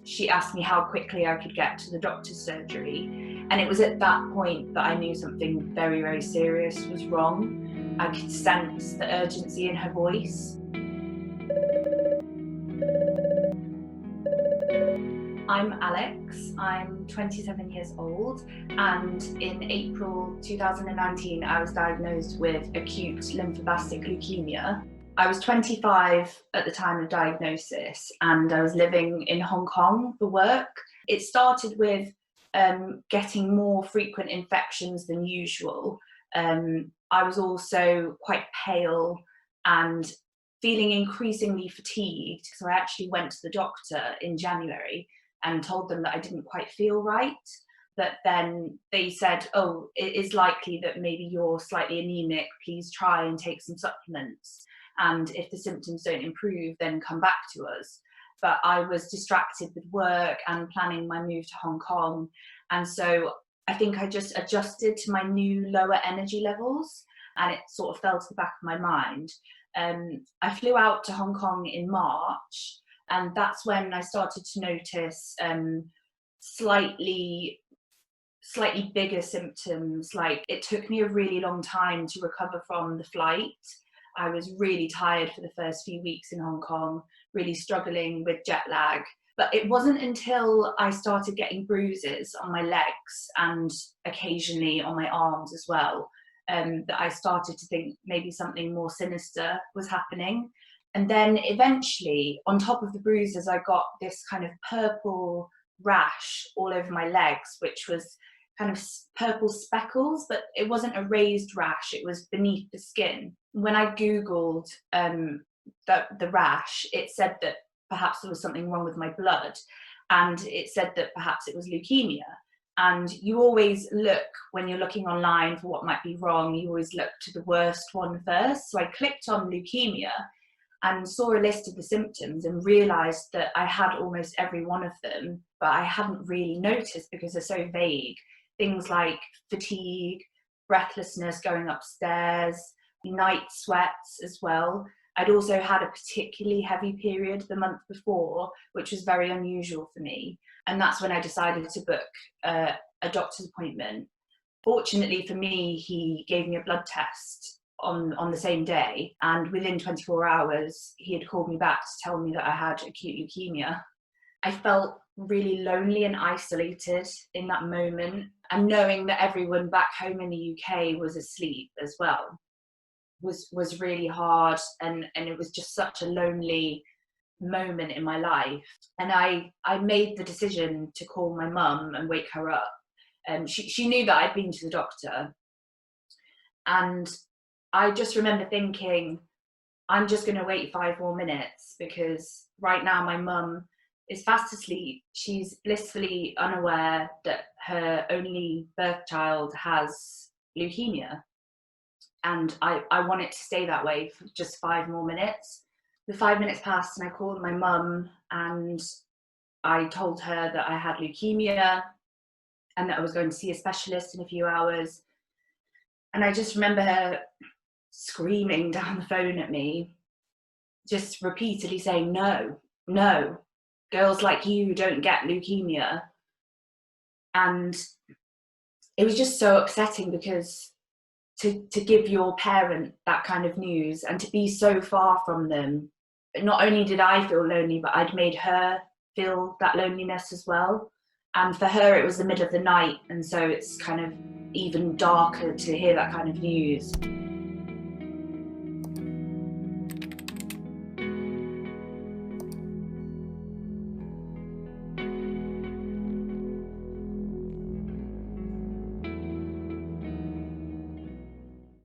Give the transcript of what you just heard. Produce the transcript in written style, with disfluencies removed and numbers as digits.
she asked me how quickly I could get to the doctor's surgery. And it was at that point that I knew something very, very serious was wrong. I could sense the urgency in her voice. I'm Alex, I'm 27 years old, and in April 2019 I was diagnosed with acute lymphoblastic leukemia. I was 25 at the time of diagnosis and I was living in Hong Kong for work. It started with getting more frequent infections than usual. I was also quite pale and feeling increasingly fatigued, so I actually went to the doctor in January and told them that I didn't quite feel right. But then they said, oh, it is likely that maybe you're slightly anemic, please try and take some supplements. And if the symptoms don't improve, then come back to us. But I was distracted with work and planning my move to Hong Kong. And so I think I just adjusted to my new lower energy levels, and it sort of fell to the back of my mind. I flew out to Hong Kong in March, and that's when I started to notice slightly bigger symptoms. Like, it took me a really long time to recover from the flight. I was really tired for the first few weeks in Hong Kong, really struggling with jet lag. But it wasn't until I started getting bruises on my legs and occasionally on my arms as well, that I started to think maybe something more sinister was happening. And then eventually, on top of the bruises, I got this kind of purple rash all over my legs, which was kind of purple speckles, but it wasn't a raised rash, it was beneath the skin. When I Googled the rash, it said that perhaps there was something wrong with my blood, and it said that perhaps it was leukemia. And you always look, when you're looking online for what might be wrong, you always look to the worst one first. So I clicked on leukemia and saw a list of the symptoms and realised that I had almost every one of them, but I hadn't really noticed because they're so vague. Things like fatigue, breathlessness going upstairs, night sweats as well. I'd also had a particularly heavy period the month before, which was very unusual for me. And that's when I decided to book a doctor's appointment. Fortunately for me, he gave me a blood test on the same day, and within 24 hours he had called me back to tell me that I had acute leukemia. I felt really lonely and isolated in that moment, and knowing that everyone back home in the UK was asleep as well was really hard, and it was just such a lonely moment in my life. And I made the decision to call my mum and wake her up. She knew that I'd been to the doctor, and I just remember thinking, I'm just going to wait 5 more minutes, because right now my mum is fast asleep. She's blissfully unaware that her only birth child has leukemia. And I want it to stay that way for just 5 more minutes. The 5 minutes passed and I called my mum and I told her that I had leukemia and that I was going to see a specialist in a few hours. And I just remember her screaming down the phone at me, just repeatedly saying, no, no, girls like you don't get leukemia. And it was just so upsetting, because to give your parent that kind of news and to be so far from them, not only did I feel lonely, but I'd made her feel that loneliness as well. And for her, it was the middle of the night, and so it's kind of even darker to hear that kind of news.